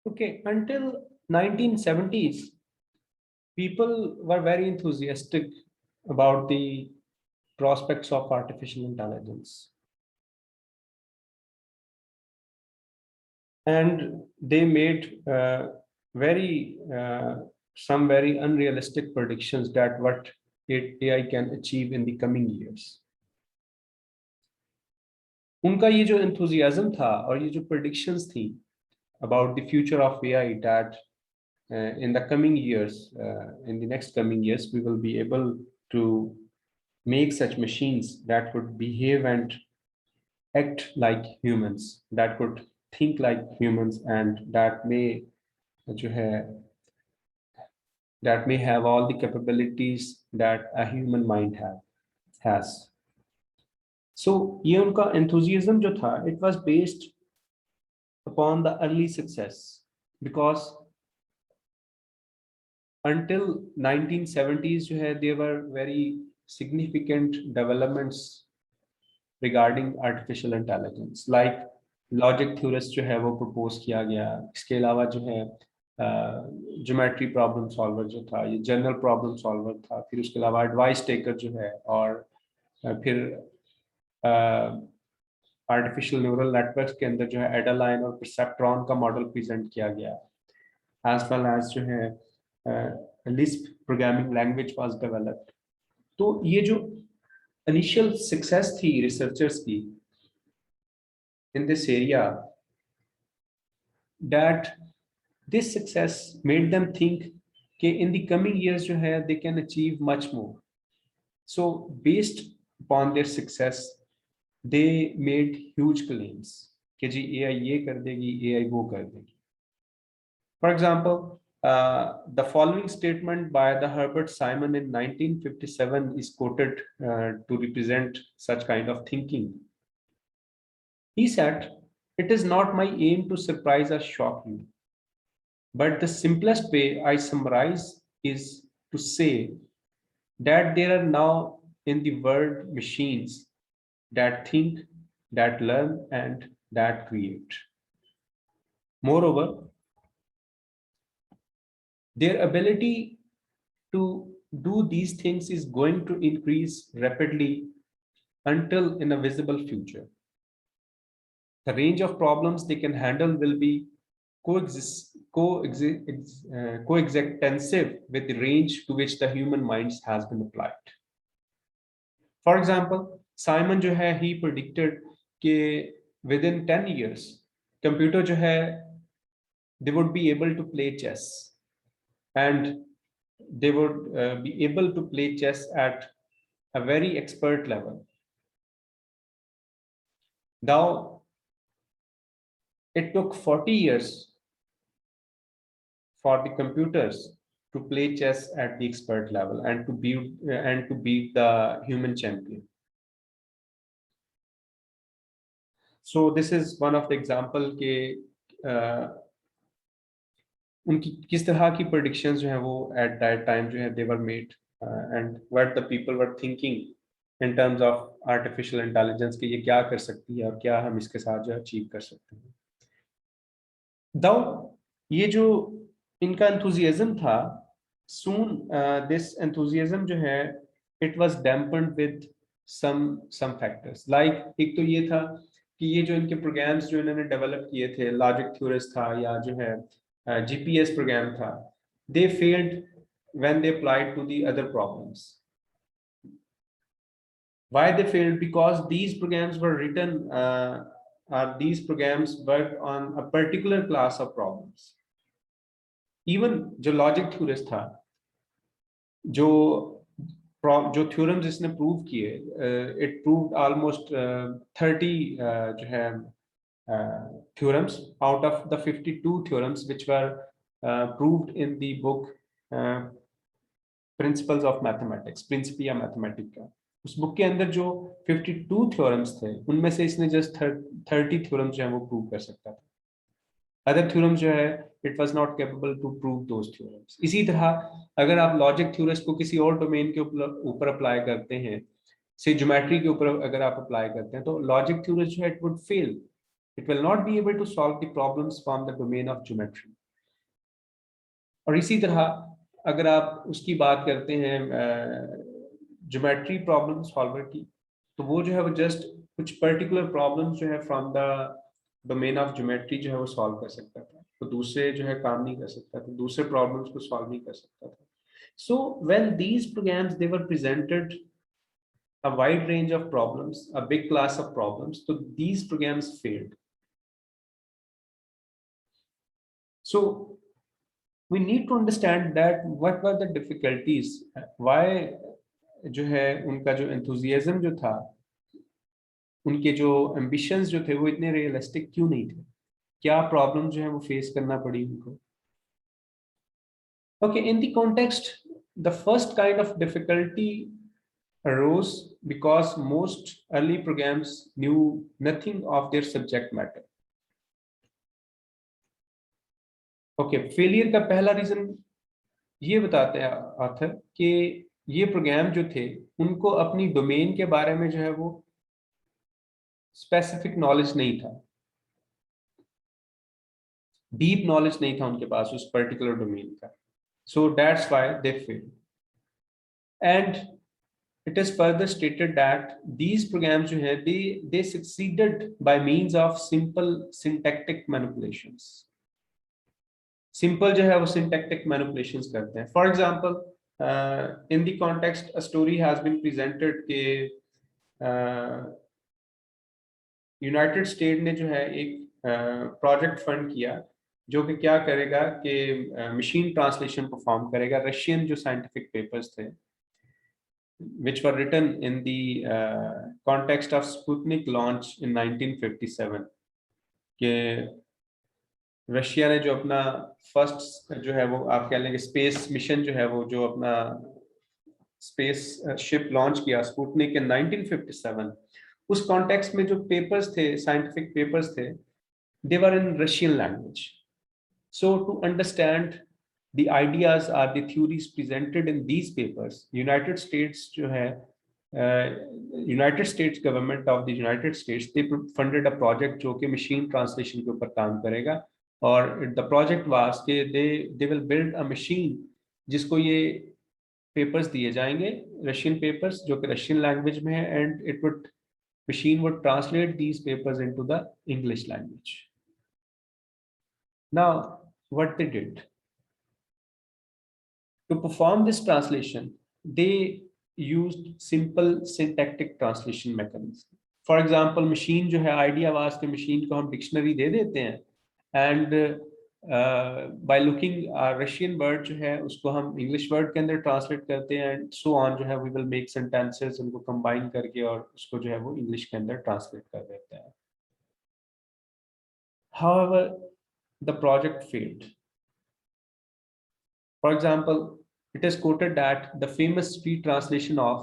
Okay, until 1970s, people were very enthusiastic about the prospects of artificial intelligence. And they made very some very unrealistic predictions that what AI can achieve in the coming years. उनका ये जो enthusiasm था और ये जो predictions थी about the future of AI, that in the coming years, in the next coming years, we will be able to make such machines that could behave and act like humans, that could think like humans, and that may जो है that may have all the capabilities that a human mind has. So ये उनका enthusiasm जो था, it was based upon the early success, because until 1970s जो है there were very significant developments regarding artificial intelligence, like logic theorist जो है वो propose किया गया। इसके अलावा जो है ज्योमेट्री प्रॉब्लम सॉल्वर जो था, ये जनरल प्रॉब्लम सॉल्वर था। फिर उसके अलावा एडवाइस टेकर जो है, और फिर आर्टिफिशियल न्यूरल नेटवर्क्स के अंदर जो है एडालाइन और परसेप्ट्रॉन का मॉडल प्रेजेंट किया गया, एज वेल एज जो है Lisp programming language was developed. तो ये जो इनिशियल सक्सेस थी रिसर्चर्स की in this area, that this success made them think कि in the coming years जो है they can achieve much more. So based upon their success, they made huge claims कि जी AI ये कर देगी, AI वो कर देगी. For example, the following statement by the Herbert Simon in 1957 is quoted to represent such kind of thinking. He said, "It is not my aim to surprise or shock you, but the simplest way I summarize is to say that there are now in the world machines that think, that learn, and that create. Moreover, their ability to do these things is going to increase rapidly until in a visible future. The range of problems they can handle will be coextensive with the range to which the human minds has been applied." For example, Simon जो है he predicted कि within 10 years computer जो है they would be able to play chess, and they would be able to play chess at a very expert level. Now it took 40 years for the computers to play chess at the expert level and to beat the human champion. So this is one of the example के उनकी किस तरह की predictions जो है वो at that time जो है they were made, and what the people were thinking in terms of artificial intelligence कि ये क्या कर सकती है और क्या हम इसके साथ जो achieve कर सकते हैं. Though ये जो इनका enthusiasm था, soon this enthusiasm जो है it was dampened with some factors. Like एक तो ये था कि ये जो इनके प्रोग्राम्स जो इन्होंने डेवलप किए थे, लॉजिक थ्योरिस्ट था या जो है GPS program था, they failed when they applied to the other problems. Why they failed? Because these programs were written these programs worked on a particular class of problems. Even जो logic theorist था, जो theorems इसने prove किए, it proved almost 30 जो है theorems out of the 52 theorems which were proved in the book Principles of Mathematics, Principia Mathematica. उस book के अंदर जो 52 theorems थे, उनमें से इसने just 30 theorems जो है वो प्रूव कर सकता था. अदर थ्योरम्स जो है it was not capable to prove those theorems. इसी तरह अगर आप लॉजिक थ्योरम्स को किसी और डोमेन के ऊपर अप्लाई करते हैं, से ज्योमेट्री के ऊपर अगर आप अप्लाई करते हैं, तो लॉजिक थ्योरम्स जो है it would fail. It will not be able to solve the problems from the domain of geometry. और इसी तरह अगर आप उसकी बात करते हैं ज्योमेट्री प्रॉब्लम सॉल्वर की, तो वो जो है वो जस्ट कुछ पर्टिकुलर प्रॉब्लम्स जो है from the domain of geometry जो है वो सॉल्व कर सकता था, तो दूसरे जो है काम नहीं कर सकता था, दूसरे प्रॉब्लम्स को सॉल्व नहीं कर सकता था. So when these programs they were presented a wide range of problems, a big class of problems, so these programs failed. So we need to understand that what were the difficulties, why जो है उनका जो enthusiasm जो था, उनके जो ambitions जो थे वो इतने realistic क्यों नहीं थे, क्या problem जो है वो face करना पड़ी उनको. Okay, in the context, the first kind of difficulty arose because most early programs knew nothing of their subject matter. Okay, failure का पहला रीजन ये बताते हैं ऑथर कि ये प्रोग्राम जो थे उनको अपनी डोमेन के बारे में जो है वो स्पेसिफिक नॉलेज नहीं था, डीप नॉलेज नहीं था उनके पास उस पर्टिकुलर डोमेन का. So that's why they fail. And it is further stated that these programs जो है they succeeded by means of simple syntactic manipulations. Simple जो है वो syntactic manipulations करते हैं. For example, in the context a story has been presented कि United state ने जो है एक प्रोजेक्ट फंड किया जो कि क्या करेगा कि मशीन ट्रांसलेशन परफॉर्म करेगा रशियन जो साइंटिफिक पेपर्स थे which were written in the context of Sputnik launch in 1957 कि रशिया ने जो अपना फर्स्ट जो है वो आप कह लेंगे स्पेस मिशन जो है वो जो अपना स्पेस शिप लॉन्च किया स्पुतनिक in 1957, उस कॉन्टेक्स्ट में जो पेपर्स थे साइंटिफिक पेपर्स थे they were in Russian language. So to understand the ideas or the theories presented in these papers, United States जो है United States government of the United States they funded a project जो कि machine translation के ऊपर काम करेगा, और the project was कि they will build a machine जिसको ये पेपर्स दिए जाएंगे रशियन पेपर्स जो कि रशियन लैंग्वेज में है, and it would machine would translate these papers into the English language. Now what they did to perform this translation, they used simple syntactic translation mechanism. For example, machine जो है idea was कि machine को हम dictionary दे देते हैं, and by looking Russian word जो है उसको हम English word के अंदर translate करते हैं, and so on जो है we will make sentences उनको combine करके और उसको जो है वो English के अंदर translate कर देते हैं. However, the project failed. For example, it is quoted that the famous street translation of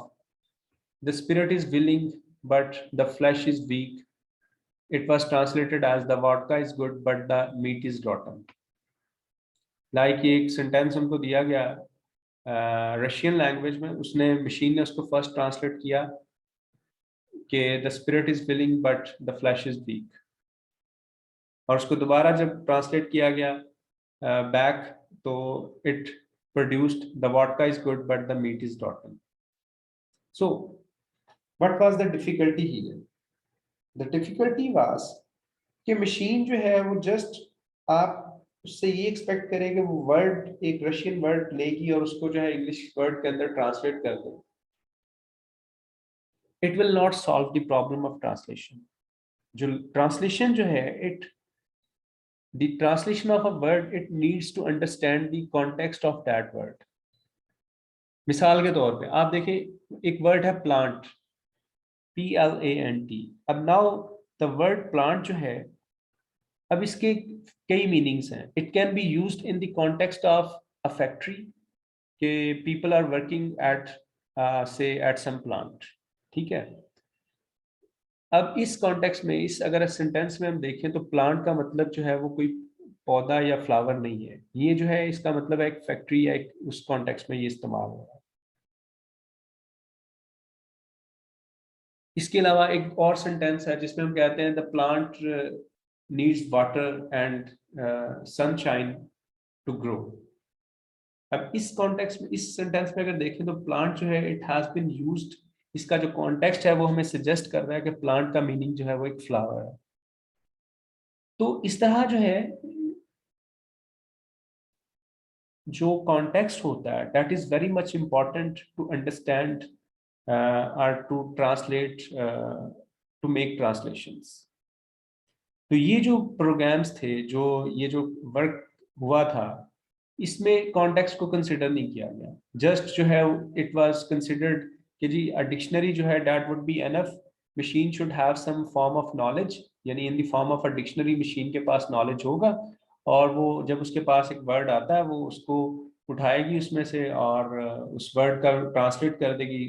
"the spirit is willing but the flesh is weak," it was translated as "the vodka is good but the meat is rotten." Like एक sentence हमको दिया गया Russian language में, उसने machine ने उसको first translate किया कि the spirit is willing but the flash is weak, और उसको दोबारा जब ट्रांसलेट किया गया बैक तो it produced "the vodka is good but the meat is rotten." So what was the difficulty here? The difficulty was कि machine जो है वो जस्ट आप उससे ये एक्सपेक्ट करें कि वो वर्ड एक रशियन वर्ड लेगी और उसको जो है इंग्लिश वर्ड के अंदर ट्रांसलेट कर दे. It will not solve the problem of translation. जो ट्रांसलेशन जो है the translation of a word, it needs to understand the context of that word. मिसाल के तौर पे आप देखें एक वर्ड है प्लांट, PLANT. अब नाउ द वर्ड प्लांट जो है अब इसके कई मीनिंग्स हैं. It can be used in the context of a factory के पीपल आर वर्किंग एट से एट सम प्लांट, ठीक है. अब इस कॉन्टेक्स्ट में इस अगर सेंटेंस में हम देखें तो प्लांट का मतलब जो है वो कोई पौधा या फ्लावर नहीं है, ये जो है इसका मतलब है एक फैक्ट्री या एक उस कॉन्टेक्स्ट में ये इस्तेमाल हो रहा है. इसके अलावा एक और सेंटेंस है जिसमें हम कहते हैं the plant needs water and sunshine to grow. अब इस कॉन्टेक्स्ट में, इस सेंटेंस में अगर देखें तो प्लांट जो है इट हैज बीन यूज्ड, इसका जो कॉन्टेक्स्ट है वो हमें सजेस्ट कर रहा है कि प्लांट का मीनिंग जो है वो एक फ्लावर है। तो इस तरह जो है जो कॉन्टेक्स्ट होता है that is very much important to understand और to translate, to make translations. तो ये जो प्रोग्राम्स थे, जो ये जो वर्क हुआ था, इसमें कॉन्टेक्स्ट को कंसिडर नहीं किया गया। जस्ट जो है इट वाज कंसिडर्ड कि जी अ डिक्शनरी जो है that would be enough, machine should have some form of knowledge, यानी in the form of a dictionary machine के पास नॉलेज होगा, और वो जब उसके पास एक वर्ड आता है वो उसको उठाएगी उसमें से और उस वर्ड का ट्रांसलेट कर देगी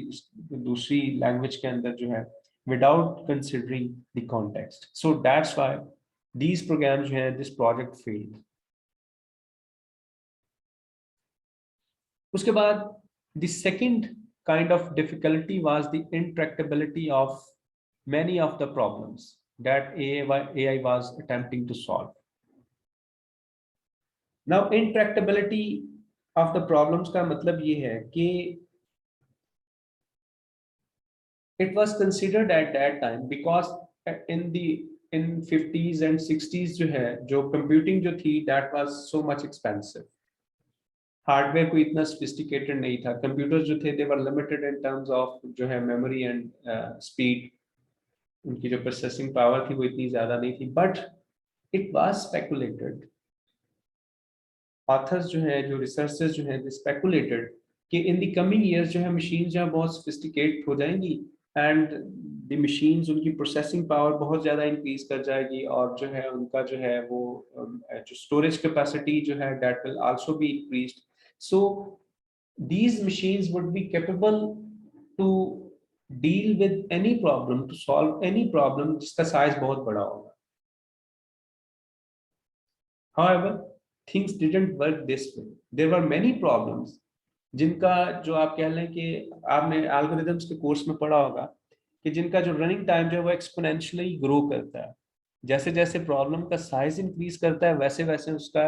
दूसरी लैंग्वेज के अंदर जो है, without considering the context. So that's why these programs जो हैं, this project failed। उसके बाद the second kind of difficulty was the intractability of many of the problems that AI was attempting to solve। Now intractability of the problems का मतलब ये है कि it was considered at that time because in the in 50s and 60s जो है, जो computing जो थी that was so much expensive। Hardware कोई इतना सोफिस्टिकेटेड नहीं था, कंप्यूटर्स जो थे they were limited in terms of जो है मेमोरी एंड स्पीड, उनकी जो प्रोसेसिंग पावर थी वो इतनी ज्यादा नहीं थी। But it was speculated, authors जो है, जो रिसर्चर्स जो है, स्पेकुलेटेड कि इन द कमिंग ईयर्स जो है मशीन जो है बहुत सोफिस्टिकेट हो जाएंगी एंड द मशीन्स, उनकी प्रोसेसिंग पावर बहुत ज़्यादा इंक्रीज कर जाएगी, और जो है उनका जो है वो जो स्टोरेज कैपेसिटी जो है that will also be increased. So these machines would be capable to deal with any problem, to solve any problem जिसका साइज बहुत बड़ा होगा। However, things didn't work this way। There were many problems जिनका जो आप कह लें कि आपने एल्गोरिथम्स के कोर्स में पढ़ा होगा कि जिनका जो रनिंग टाइम जो है वो एक्सपोनेंशियली ग्रो करता है। जैसे जैसे प्रॉब्लम का साइज इंक्रीज करता है वैसे वैसे उसका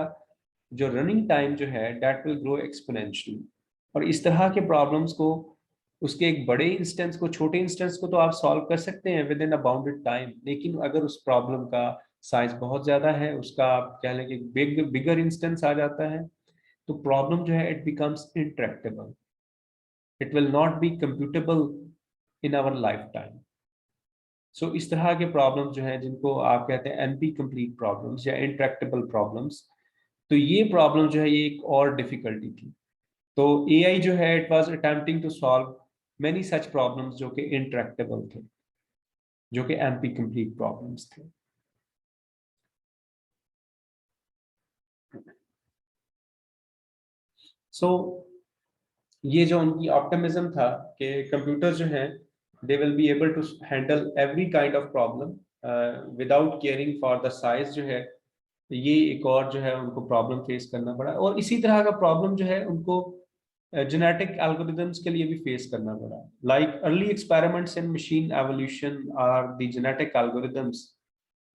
जो रनिंग टाइम जो है दैट विल ग्रो एक्सपोनेंशियली। और इस तरह के प्रॉब्लम्स को, उसके एक बड़े इंस्टेंस को, छोटे इंस्टेंस को तो आप सॉल्व कर सकते हैं with in a bounded time, लेकिन अगर उस प्रॉब्लम का साइज बहुत ज्यादा है, उसका आप कह लें कि बिगर इंस्टेंस आ जाता है, तो प्रॉब्लम जो है it becomes intractable, it will not be computable in our life time. So इस तरह के प्रॉब्लम जो है जिनको आप कहते हैं एनपी कंप्लीट प्रॉब्लम्स या इंट्रैक्टेबल प्रॉब्लम्स, तो ये प्रॉब्लम जो है ये एक और डिफिकल्टी थी। तो एआई जो है it was attempting to solve many such problems जो कि इंट्रैक्टेबल थे, जो कि एमपी कंप्लीट प्रॉब्लम्स थे। सो ये जो उनकी ऑप्टिमिज्म था कि कंप्यूटर जो हैं they will be able to handle every kind of problem without caring for the size जो है, ये एक और जो है उनको प्रॉब्लम फेस करना पड़ा। और इसी तरह का प्रॉब्लम जो है उनको जेनेटिक एल्गोरिदम्स के लिए भी फेस करना पड़ा। Like early experiments in machine evolution are the genetic algorithms,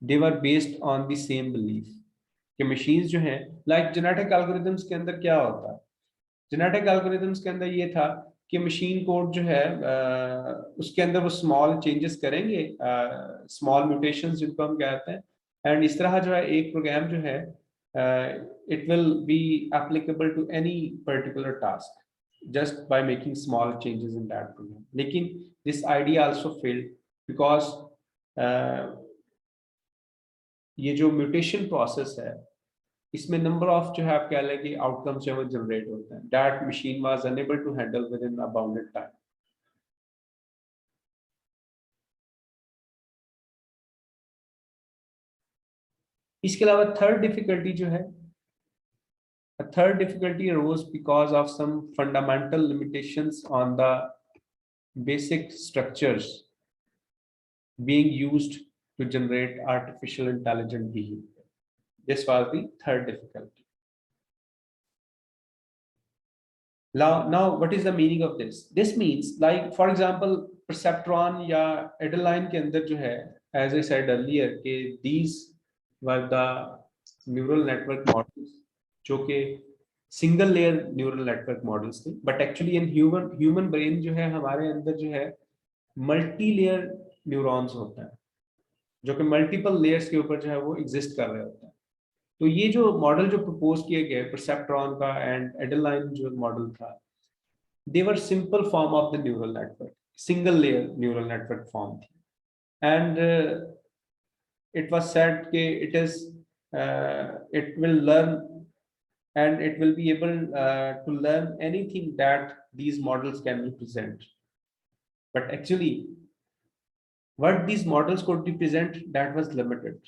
they were based on the same belief कि मशीन्स जो हैं, लाइक जेनेटिक एल्गोरिदम्स के अंदर क्या होता है, जेनेटिक एल्गोरिदम्स के अंदर ये था कि मशीन कोड जो है उसके अंदर वो स्मॉल चेंजेस करेंगे, स्मॉल म्यूटेशंस जिनको हम कहते हैं, एंड इस तरह जो है एक प्रोग्राम जो है it will be applicable to any particular task just by making small changes in that program। लेकिन this idea also failed because ये जो म्यूटेशन प्रोसेस है इसमें नंबर ऑफ जो है आप कह लें कि आउटकम्स जो है जनरेट होते हैं that machine was unable to handle within a bounded time. इसके अलावा थर्ड डिफिकल्टी जो है, a third difficulty arose because of some fundamental limitations on the basic structures being used to generate artificial intelligent behavior। This was the third difficulty। Now what is the meaning of this? This means like for example perceptron या Adeline के अंदर जो है, as I said earlier कि these were the neural network models जो कि single layer neural network models थे, but actually in human brain जो है, हमारे अंदर जो है मल्टी लेयर न्यूरॉन्स होता है, जो कि मल्टीपल लेयर्स के ऊपर जो है वो एग्जिस्ट कर रहे होते हैं। तो ये जो मॉडल जो प्रपोज किए गए परसेप्ट्रॉन का एंड एडेलाइन जो मॉडल था, they were simple form of the neural network, single layer neural network form थी। And it was said कि it will learn and it will be able to learn anything that these models can represent. But actually, what these models could represent, that was limited.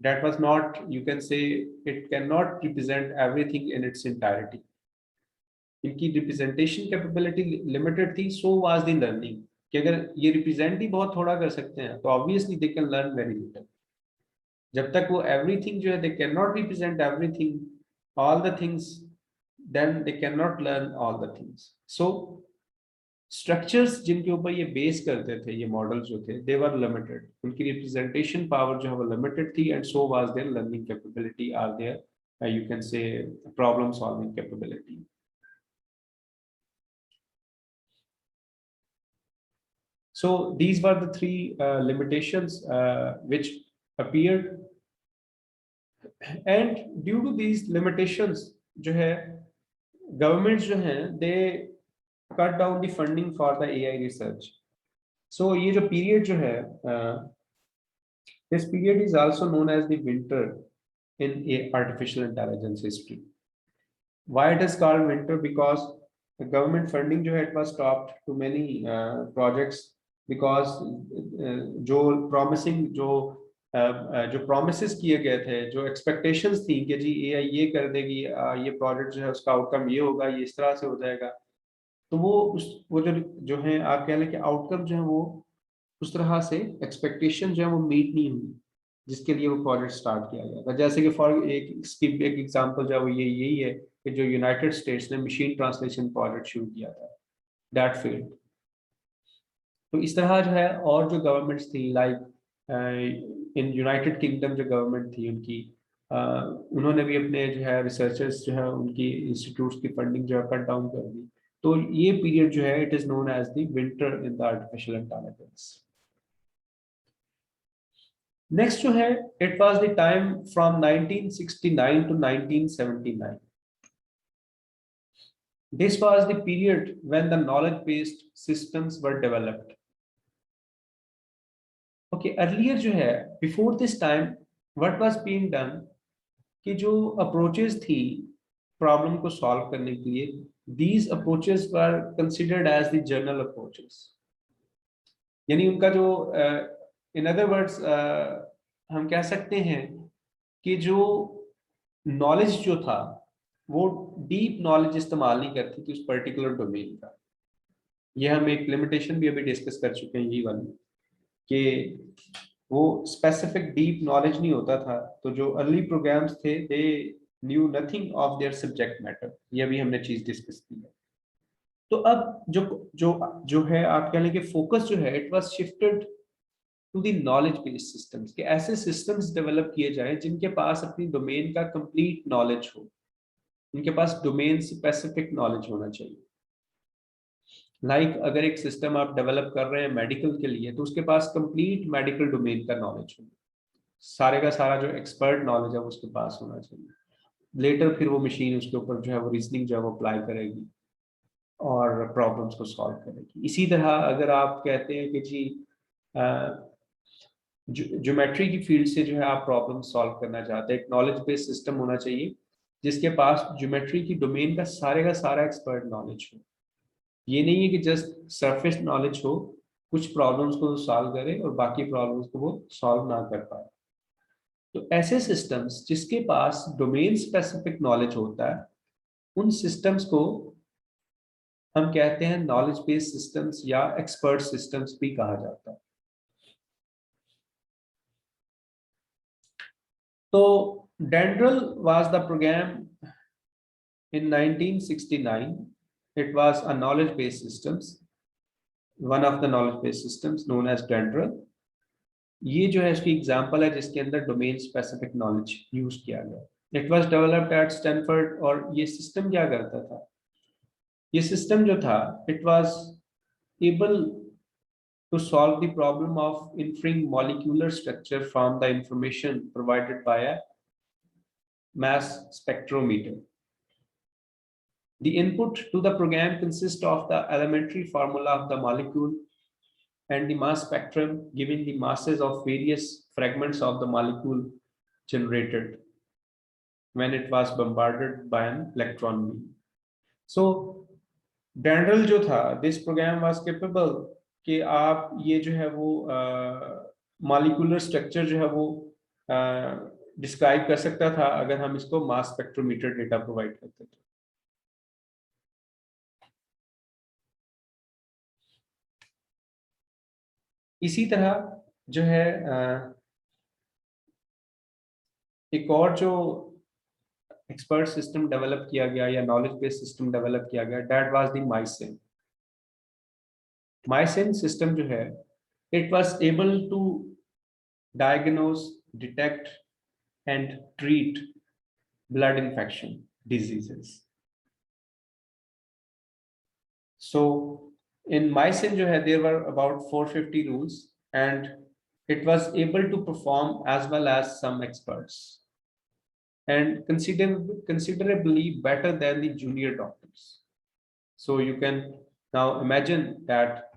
That was not, you can say, it cannot represent everything in its entirety. इनकी representation capability limited थी, so was the learning, कि अगर ये represent ही बहुत थोड़ा कर सकते हैं तो obviously they can learn very little. जब तक वो एवरीथिंग जो है, they can not represent everything, all the things, then they can not learn all the things. So structures जिनके ऊपर ये बेस करते थे, ये मॉडल जो थे, दे वर लिमिटेड, उनकी रिप्रेजेंटेशन पावर जो है वो लिमिटेड थी, and so was their learning capability or their, you can say problem solving capability. So these were the three limitations which appeared, and due to these limitations, जो है governments जो हैं, they cut down the funding for the AI research. So ये जो period जो है, this period is also known as the winter in artificial intelligence history. Why it is called winter? Because the government funding जो है, it was stopped to many projects, because जो promising जो promise किए गए थे, जो एक्सपेक्टेशंस थी कि जी एआई ये कर देगी, ये प्रोजेक्ट जो है उसका आउटकम ये होगा, ये इस तरह से हो जाएगा, तो वो जो है आप कह लें कि आउटकम जो है वो उस तरह से एक्सपेक्टेशन जो है वो मीट नहीं हुई, जिसके लिए वो प्रोजेक्ट स्टार्ट किया गया था। जैसे कि फॉर एक एग्जांपल जो है वो यही है कि जो यूनाइटेड स्टेट्स ने मशीन ट्रांसलेशन प्रोजेक्ट शुरू किया था, दैट फेल्ड। तो इस तरह जो है और जो गवर्नमेंट्स थी, लाइक इन यूनाइटेड किंगडम जो गवर्नमेंट थी उनकी, उन्होंने भी अपने जो है रिसर्चर्स जो है उनकी इंस्टीट्यूट्स की फंडिंग जो है कट डाउन कर दी। तो ये पीरियड जो है, it is known as the winter in the artificial intelligence. Next जो है, it was the time from 1969 to 1979। This was the period when the knowledge-based systems were developed. Okay, earlier जो है, before this time, what was being done, कि जो approaches थी problem को solve करने के लिए, these approaches were considered as the journal approaches. यानी उनका जो in other words हम कह सकते हैं कि जो knowledge जो था वो deep knowledge इस्तेमाल नहीं करती थी उस particular domain का। ये हम एक limitation भी अभी डिस्कस कर चुके हैं, यही वाली, कि वो स्पेसिफिक डीप नॉलेज नहीं होता था। तो जो अर्ली प्रोग्राम्स थे, they knew nothing of their subject matter, ये भी हमने चीज डिस्कस की है। तो अब जो जो जो है आप कह लें कि फोकस जो है, it was shifted to the knowledge based systems, कि ऐसे सिस्टम्स डेवलप किए जाएं जिनके पास अपनी डोमेन का कंप्लीट नॉलेज हो, उनके पास डोमेन स्पेसिफिक नॉलेज होना चाहिए। अगर एक सिस्टम आप डेवलप कर रहे हैं मेडिकल के लिए, तो उसके पास कंप्लीट मेडिकल डोमेन का नॉलेज हो, सारे का सारा जो एक्सपर्ट नॉलेज है वो उसके पास होना चाहिए। लेटर फिर वो मशीन उसके ऊपर जो है वो रीजनिंग जो है वो अप्लाई करेगी और प्रॉब्लम्स को सॉल्व करेगी। इसी तरह अगर आप कहते हैं कि जी ज्योमेट्री की फील्ड से जो है आप प्रॉब्लम सॉल्व करना चाहते हैं, एक नॉलेज बेस्ड सिस्टम होना चाहिए जिसके पास ज्योमेट्री की डोमेन का सारा एक्सपर्ट नॉलेज हो। ये नहीं है कि जस्ट सरफेस नॉलेज हो, कुछ प्रॉब्लम्स को सॉल्व करे और बाकी प्रॉब्लम्स को वो सॉल्व ना कर पाए। तो ऐसे सिस्टम्स जिसके पास डोमेन स्पेसिफिक नॉलेज होता है, उन सिस्टम्स को हम कहते हैं नॉलेज बेस्ड सिस्टम्स या एक्सपर्ट सिस्टम्स भी कहा जाता है। तो Dendral was the program in 1969. It was a knowledge based systems, one of the knowledge based systems known as Dendral. ये जो है इसकी एग्जांपल है जिसके अंदर डोमेन स्पेसिफिक नॉलेज यूज किया गया। It was developed eight Stanford. और ये सिस्टम क्या करता था, ये सिस्टम जो था, it was able to solve the problem of inferring molecular structure from the information provided by a mass spectrometer. The input to the program consists of the elementary formula of the molecule and the mass spectrum, giving the masses of various fragments of the molecule generated when it was bombarded by an electron beam. So, Dandrel जो था, this program was capable कि आप ये जो है वो molecular structure जो है वो डिस्क्राइब कर सकता था अगर हम इसको मास स्पेक्ट्रोमीटर डेटा प्रोवाइड करते थे। इसी तरह जो है एक और जो एक्सपर्ट सिस्टम डेवलप किया गया या नॉलेज बेस्ड सिस्टम डेवलप किया गया, that was the MYCIN. MYCIN system जो है, it was able to diagnose, detect and treat blood infection diseases. So in MySyn जो है, there were about 450 rules and it was able to perform as well as some experts and considerably better than the junior doctors. So you can now imagine that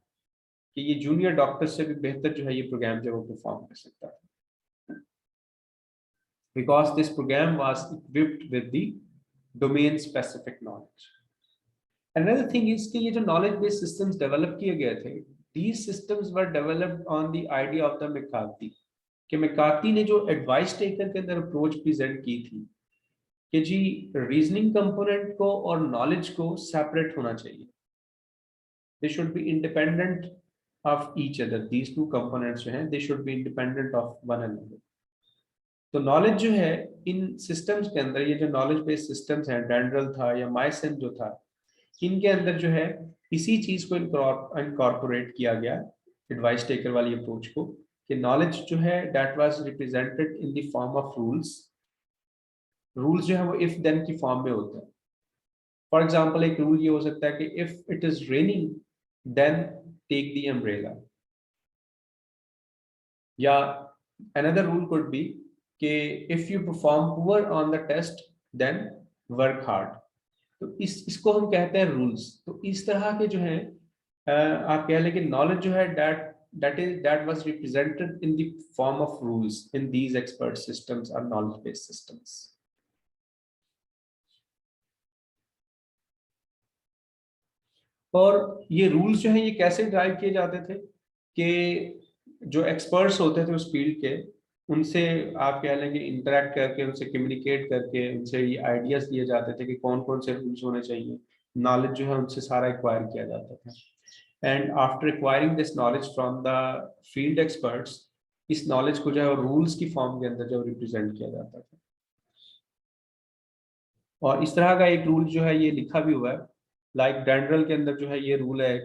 कि ये junior doctors से भी बेहतर जो है ये प्रोग्राम जो वो perform कर सकता है, because this program was equipped with the domain specific knowledge. Another thing is कि ये जो knowledge based systems develop किए गए थे, these systems were developed on the idea of the McCarthy, कि McCarthy ने जो advice taker के अंदर approach present की थी कि जी reasoning component को और knowledge को separate होना चाहिए, they should be independent of each other, these two components जो हैं they should be independent of one another. तो नॉलेज जो है इन सिस्टम्स के अंदर, ये जो नॉलेज बेस्ड सिस्टम्स हैं, डेंड्रल था या माइसिन जो था, इनके अंदर जो है इसी चीज को इनकॉर्पोरेट किया गया एडवाइस टेकर वाली अप्रोच को, कि नॉलेज जो है that was represented in the form of rules. Rules जो है वो इफ देन की फॉर्म में होते हैं। फॉर एग्जांपल एक रूल ये हो सकता है कि if it is raining then take the umbrella, या अनदर रूल कुड बी कि if you perform poor on the test then work hard. तो इसको हम कहते हैं रूल्स। तो इस तरह के जो है आप कह लें कि नॉलेज जो है that was represented in the form of rules in these expert systems or knowledge based systems. और ये रूल्स जो है ये कैसे ड्राइव किए जाते थे कि जो एक्सपर्ट्स होते थे उस फील्ड के, उनसे आप कह लेंगे इंटरेक्ट करके, उनसे कम्युनिकेट करके, उनसे ये आइडियाज दिए जाते थे कि कौन कौन से रूल्स होने चाहिए। नॉलेज जो है उनसे सारा एक्वायर किया जाता था, and after acquiring this knowledge from the field experts, इस नॉलेज को जो है रूल्स की फॉर्म के अंदर जो रिप्रेजेंट किया जाता था। और इस तरह का एक रूल जो है ये लिखा भी हुआ है, लाइक डेंड्रल के अंदर जो है ये रूल है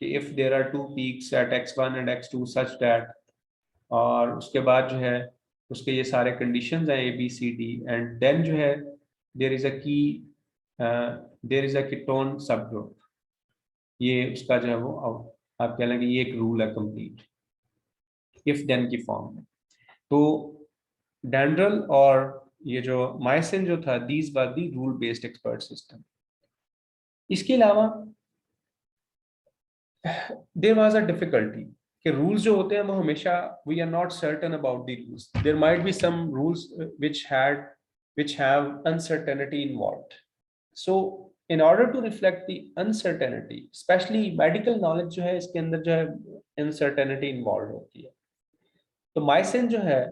कि if there are two peaks at x1 and x2 such that, और उसके बाद जो है उसके ये सारे कंडीशंस हैं ABCD, एंड देन जो है देयर इज अ कीटोन सब ग्रुप, ये उसका जो है वो आप कह लेंगे ये एक रूल है कंप्लीट इफ देन की फॉर्म में। तो डेंड्रल और ये जो माइसिन जो था, these were the rule based expert system. इसके अलावा देयर वाज अ डिफिकल्टी कि रूल्स जो होते हैं वो हमेशा we are not certain about the rules, there might be some rules which have uncertainty involved. So in order to reflect the uncertainty, especially medical knowledge जो है इसके अंदर जो है uncertainty involved होती है, तो माइसिन जो है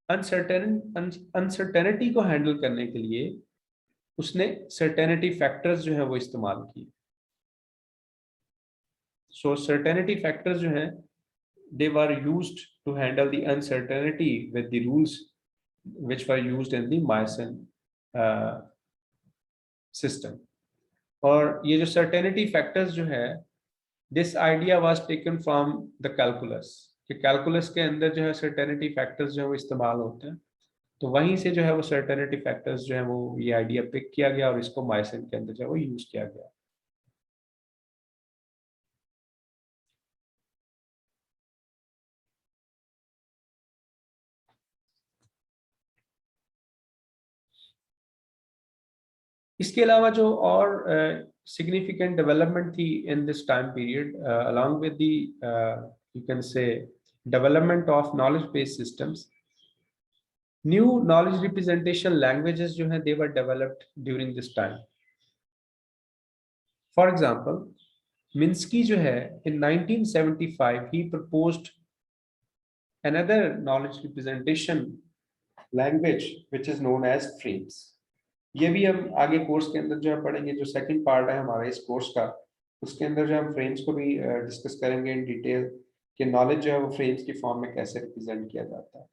अनसर्टेनिटी को हैंडल करने के लिए उसने सर्टेनिटी फैक्टर्स जो है वो इस्तेमाल किए। सो सर्टेनिटी फैक्टर्स जो हैं they were used to handle the uncertainty with the rules which were used in the Mason system. और ये जो सर्टेनिटी फैक्टर्स जो है, this idea was taken from the calculus, कि कैलकुलस के अंदर जो है सर्टेनिटी फैक्टर्स जो है वो इस्तेमाल होते हैं। तो वहीं से जो है वो सर्टेनिटी फैक्टर्स जो है वो ये आइडिया पिक किया गया और इसको माइसिन के अंदर जो है वो यूज किया गया। इसके अलावा जो और सिग्निफिकेंट डेवलपमेंट थी in this time period along with the you can say development of knowledge based systems, new knowledge representation languages जो हैं they were developed during this time. For example Minsky जो है in 1975 he proposed another knowledge representation language which is known as frames। ये भी हम आगे course के अंदर जो है पढ़ेंगे, जो सेकंड पार्ट है हमारे इस कोर्स का, उसके अंदर जो हम फ्रेम्स को भी डिस्कस करेंगे इन डिटेल कि नॉलेज जो है वो फ्रेम्स की फॉर्म में कैसे रिप्रेजेंट किया जाता है।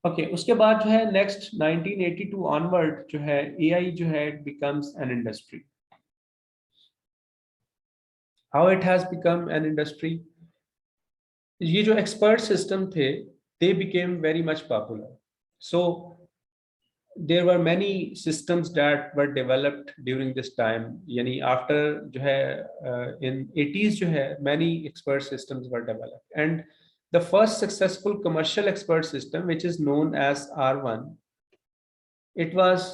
ओके उसके बाद जो है नेक्स्ट 1982 ऑनवर्ड जो है एआई जो है it becomes an industry. How it has become an industry, ये जो एक्सपर्ट सिस्टम थे they became very much popular. So there were many systems that were developed during this time, yani after जो है in 80s जो है many expert systems were developed, and the first successful commercial expert system which is known as R1, it was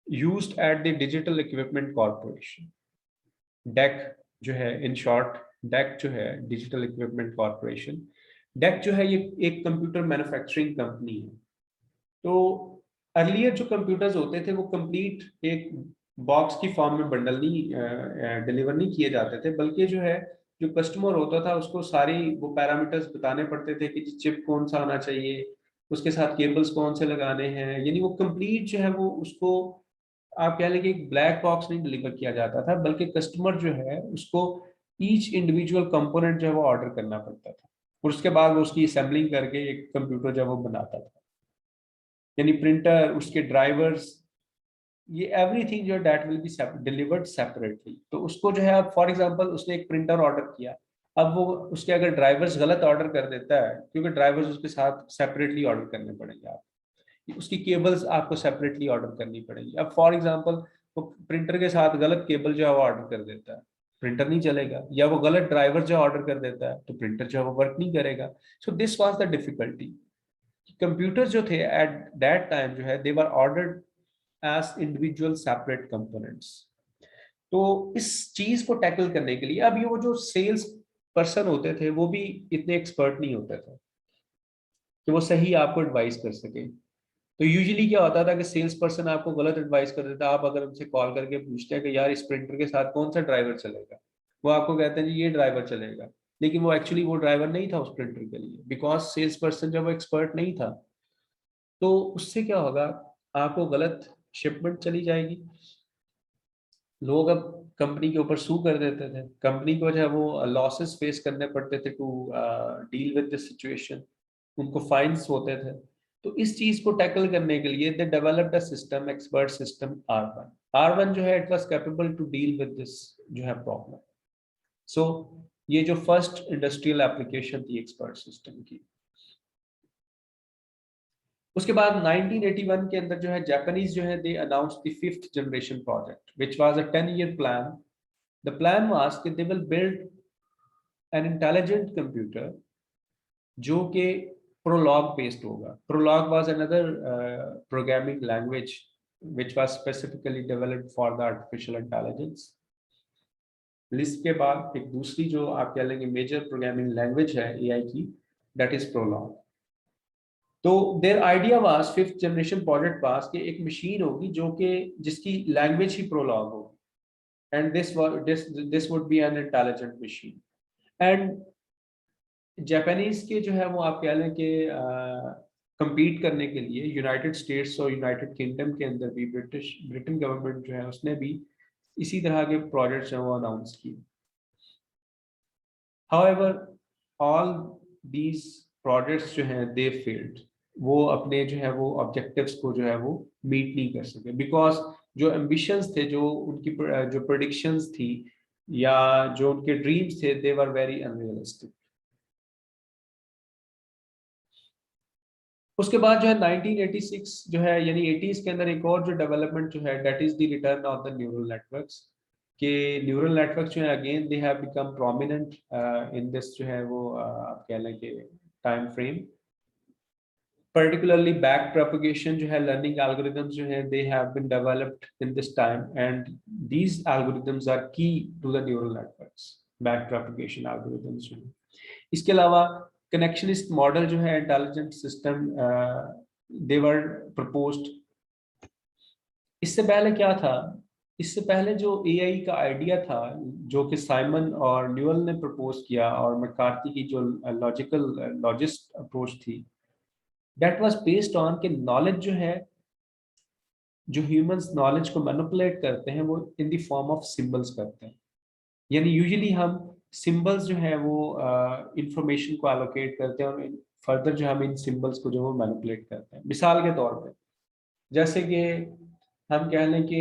used at the Digital Equipment Corporation, DEC जो है in short, DEC जो है Digital Equipment Corporation। DEC जो है ये एक computer manufacturing company है। तो अर्लियर जो कंप्यूटर्स होते थे वो कंप्लीट एक बॉक्स की फॉर्म में बंडल नहीं डिलीवर नहीं किए जाते थे, बल्कि जो है जो कस्टमर होता था उसको सारी वो पैरामीटर्स बताने पड़ते थे कि चिप कौन सा आना चाहिए, उसके साथ केबल्स कौन से लगाने हैं, यानी वो कंप्लीट जो है वो उसको आप कह लें कि एक ब्लैक बॉक्स नहीं डिलीवर किया जाता था, बल्कि कस्टमर जो है उसको ईच इंडिविजुअल कंपोनेंट जो है वो ऑर्डर करना पड़ता था और उसके बाद वो उसकी असेंबलिंग करके एक कंप्यूटर जो है वो बनाता था। यानी प्रिंटर, उसके ड्राइवर्स, ये एवरीथिंग जो है that will be delivered separately. तो उसको जो है अब फॉर एग्जांपल उसने एक प्रिंटर ऑर्डर किया, अब वो उसके अगर ड्राइवर्स गलत ऑर्डर कर देता है, क्योंकि ड्राइवर्स उसके साथ सेपरेटली ऑर्डर करने पड़ेंगे, आप उसकी केबल्स आपको सेपरेटली ऑर्डर करनी पड़ेगी। अब फॉर एग्जांपल वो प्रिंटर के साथ गलत केबल जो है वो ऑर्डर कर देता है, प्रिंटर नहीं चलेगा, या वो गलत ड्राइवर जो ऑर्डर कर देता है तो प्रिंटर जो है वो वर्क नहीं करेगा। So this was the difficulty. Computers जो थे एट दैट टाइम जो है they were ordered as individual separate components. तो इस चीज को टैकल करने के लिए अब ये वो जो सेल्स पर्सन होते थे वो भी इतने एक्सपर्ट नहीं होते थे कि वो सही आपको एडवाइस कर सके। तो यूजुअली क्या होता था कि सेल्स पर्सन आपको गलत एडवाइस कर देता। आप अगर उनसे कॉल करके पूछते हैं कि यार इस प्रिंटर के साथ कौन सा ड्राइवर चलेगा, वो आपको कहते हैं जी ये ड्राइवर चलेगा, लेकिन वो एक्चुअली वो ड्राइवर नहीं था उस प्रिंटर के लिए, बिकॉज सेल्स पर्सन जब वो एक्सपर्ट नहीं था। तो उससे क्या होगा, आपको गलत शिपमेंट चली जाएगी, लोग अब कंपनी के ऊपर सू कर देते थे, कंपनी को जो है वो लॉसेस फेस करने पड़ते थे to deal with this situation, उनको फाइन्स होते थे। तो इस चीज को टैकल करने के लिए they developed a system, expert system R1। R1 जो है it was capable to deal with this जो है प्रॉब्लम। सो ये जो फर्स्ट इंडस्ट्रियल एप्लीकेशन थी एक्सपर्ट सिस्टम की। उसके बाद 1981 के अंदर जो है जापानीज जो है they announce the fifth generation project which was a 10-year plan. The plan was कि they will build an intelligent computer जो कि प्रोलॉग बेस्ड होगा। Prolog was another programming language which was specifically developed for the artificial intelligence. Lisp के बाद एक दूसरी जो आप कह लेंगे मेजर प्रोग्रामिंग लैंग्वेज है एआई की, दैट इज प्रोलॉग। तो their idea was fifth generation project पास कि एक मशीन होगी जो कि जिसकी लैंग्वेज ही प्रोलॉग होगी, and this would be an intelligent machine. And Japanese के जो है वो आप कह लें कि compete करने के लिए यूनाइटेड स्टेट्स और यूनाइटेड किंगडम के अंदर भी ब्रिटेन गवर्नमेंट जो है उसने भी इसी तरह के प्रोजेक्ट्स जो है वो अनाउंस किए। However, all these projects जो हैं they failed। वो अपने जो है वो ऑब्जेक्टिव्स को जो है वो मीट नहीं कर सके, बिकॉज जो एम्बिशंस थे, जो उनकी जो प्रेडिक्शंस थी या जो उनके ड्रीम्स थे दे वर वेरी अनरियलिस्टिक। उसके बाद जो है 1986 जो है यानी 80s के अंदर एक और जो डेवलपमेंट जो है that is the return of the neural networks. के न्यूरल नेटवर्क्स जो है again they have become prominent in this जो है वो आप कह लें कि time frame. particularly back propagation जो है learning algorithms जो है they have been developed in this time and these algorithms are key to the neural networks back propagation algorithms जो है। इसके अलावा connectionist model जो है intelligent system they were proposed। इससे पहले क्या था, इससे पहले जो एआई का आइडिया था जो कि साइमन और न्यूअल ने प्रपोज किया और मैकार्थी की जो लॉजिकल लॉजिस्ट अप्रोच थी दैट वाज बेस्ड ऑन कि नॉलेज जो है, जो ह्यूमंस नॉलेज को मैनिपुलेट करते हैं वो इन द फॉर्म ऑफ सिंबल्स करते हैं। यानी यूजुअली हम सिंबल्स जो है वो इंफॉर्मेशन को एलोकेट करते हैं और फर्दर जो हम इन सिंबल्स को जो वो मैनिपुलेट करते हैं। मिसाल के तौर पे जैसे कि हम कह लें कि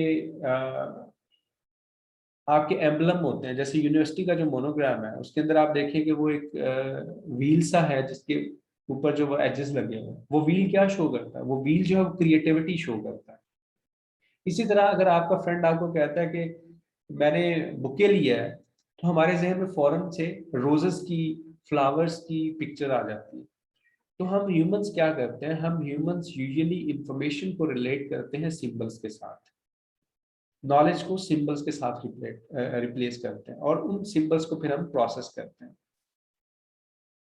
आपके एम्बलम होते हैं, जैसे यूनिवर्सिटी का जो मोनोग्राम है उसके अंदर आप देखें कि वो एक व्हील सा है जिसके ऊपर जो वो एजेस लगे हुए हैं। वो व्हील क्या शो करता है, वो व्हील जो है वो क्रिएटिविटी शो करता है। इसी तरह अगर आपका फ्रेंड आपको कहता है कि मैंने बुके लिया है तो हमारे जहन में फौरन से रोजेस की, फ्लावर्स की पिक्चर आ जाती है। तो हम ह्यूमंस क्या करते हैं, हम ह्यूमंस यूजुअली इंफॉर्मेशन को रिलेट करते हैं सिंबल्स के साथ, नॉलेज को सिंबल्स के साथ रिप्लेस करते हैं और उन सिंबल्स को फिर हम प्रोसेस करते हैं।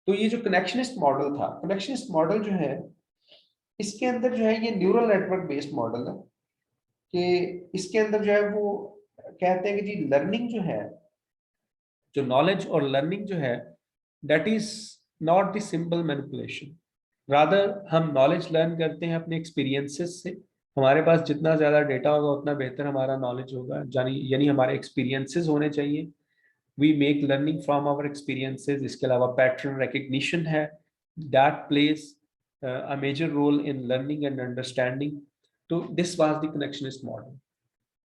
तो ये जो कनेक्शनिस्ट मॉडल था, कनेक्शनिस्ट मॉडल जो है इसके अंदर जो है ये न्यूरल नेटवर्क बेस्ड मॉडल है कि इसके अंदर जो है वो कहते हैं कि जी लर्निंग जो है, जो नॉलेज और लर्निंग जो है that is not the simple manipulation, rather हम नॉलेज लर्न करते हैं अपने एक्सपीरियंसेस से। हमारे पास जितना ज़्यादा डेटा होगा उतना बेहतर हमारा नॉलेज होगा, यानी यानी हमारे एक्सपीरियंसेस होने चाहिए। We make learning from our experiences. इसके अलावा पैटर्न रिकग्निशन है, that plays a major role in learning and understanding. तो this was the connectionist model.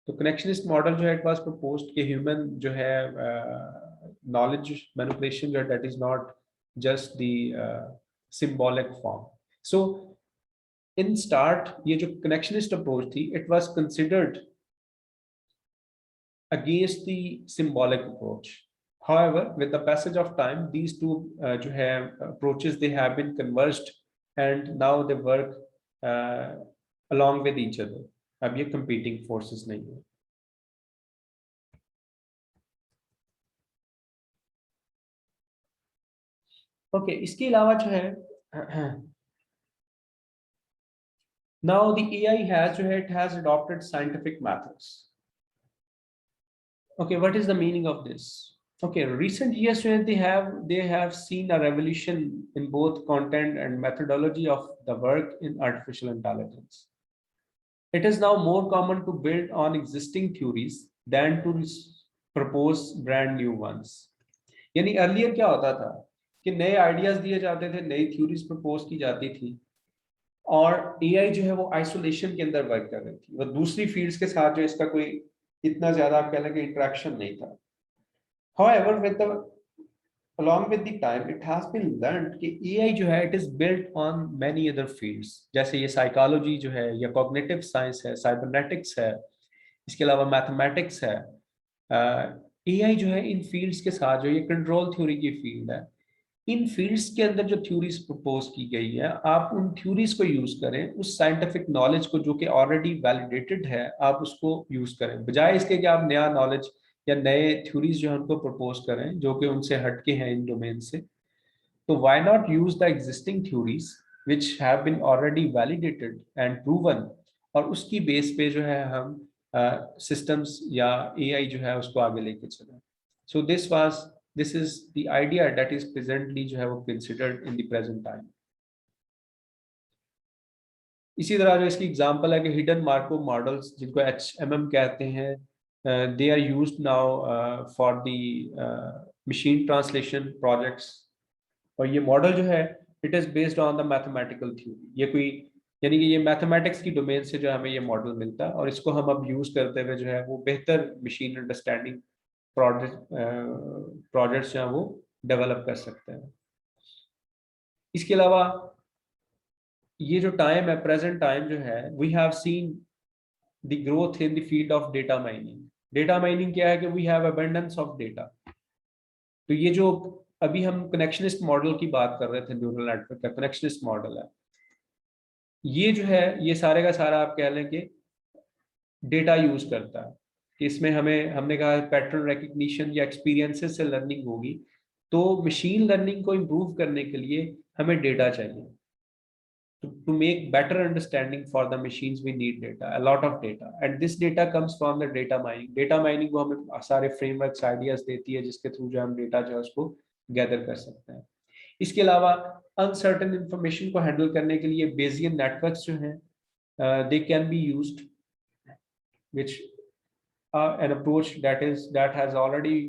तो कनेक्शनिस्ट मॉडल जो है इट वाज प्रपोज्ड कि ह्यूमन जो है नॉलेज मैनिपुलेशन जो है that is not just the symbolic form. So in start ये जो कनेक्शनिस्ट अप्रोच थी it was considered against the symbolic approach. However, with the passage of time, these two जो है approaches they have been converged and now they work uh, along with each other. अब ये competing forces नहीं है। Okay, इसके अलावा जो है now the AI has जो है it has adopted scientific methods. Okay, what is the meaning of this? Okay, recent years when they have seen a revolution in both content and methodology of the work in artificial intelligence. It is now more common to build on existing theories than to propose brand new ones. यानी earlier क्या होता था कि नए ideas दिए जाते थे, नई थ्योरीज प्रपोज की जाती थी और एआई जो है वो आइसोलेशन के अंदर वर्क कर रही थी, वो दूसरी फील्ड्स के साथ जो इसका कोई इतना ज्यादा आप कह लें कि इंटरेक्शन नहीं था। However, along with the time, it has been learned कि AI जो है it is built on many other fields, जैसे ये साइकोलॉजी जो है या कॉग्निटिव साइंस है, साइबरनेटिक्स है, इसके अलावा मैथमेटिक्स है। AI जो है इन फील्ड्स के साथ, जो ये कंट्रोल थ्योरी की फील्ड है, इन फील्ड्स के अंदर जो थ्योरीज प्रपोज की गई है आप उन थ्योरीज को यूज करें, उस साइंटिफिक नॉलेज को जो कि ऑलरेडी वैलिडेटेड है आप उसको यूज करें, बजाय इसके कि आप नया नॉलेज या नए थ्योरीज जो है उनको प्रपोज करें जो कि उनसे हटके हैं इन डोमेन से। तो why not use the existing theories which have been already validated and proven, और उसकी बेस पे जो है हम सिस्टम्स या एआई जो है उसको आगे लेके चलें। सो this is the idea that is presently जो है वो considered in the present time। इसी तरह जो इसकी एग्जांपल है कि हिडन मार्कोव मॉडल्स जिनको HMM कहते हैं, they are used now for the machine translation projects. और ये मॉडल जो है it is based on the mathematical theory. ये कोई यानी कि ये मैथमेटिक्स की डोमेन से जो हमें ये मॉडल मिलता है और इसको हम अब यूज करते हुए जो है वो बेहतर मशीन अंडरस्टैंडिंग प्रोजेक्ट्स जो हैं वो डेवलप कर सकते हैं। इसके अलावा ये जो टाइम है, प्रेजेंट टाइम जो है, we have seen the growth in the field of data mining. Data mining क्या है कि we have abundance of data. तो ये जो अभी हम कनेक्शनिस्ट मॉडल की बात कर रहे थे, न्यूरल नेटवर्क का कनेक्शनिस्ट मॉडल है, ये जो है ये सारे का सारा आप कह लें कि डेटा यूज करता है कि इसमें हमने कहा पैटर्न रिकग्निशन या एक्सपीरियंसेस से लर्निंग होगी। तो मशीन लर्निंग को इम्प्रूव करने के लिए हमें डेटा चाहिए। To make better understanding for the machines we need data, a lot of data, and this data comes from the data mining। data mining वो हमें सारे frameworks ideas देती है जिसके थ्रू जो हम डेटा जो है उसको गैदर कर सकते हैं। इसके अलावा अनसर्टेन इंफॉर्मेशन को हैंडल करने के लिए बेसियन नेटवर्क्स जो हैं they can be used, which an approach that has already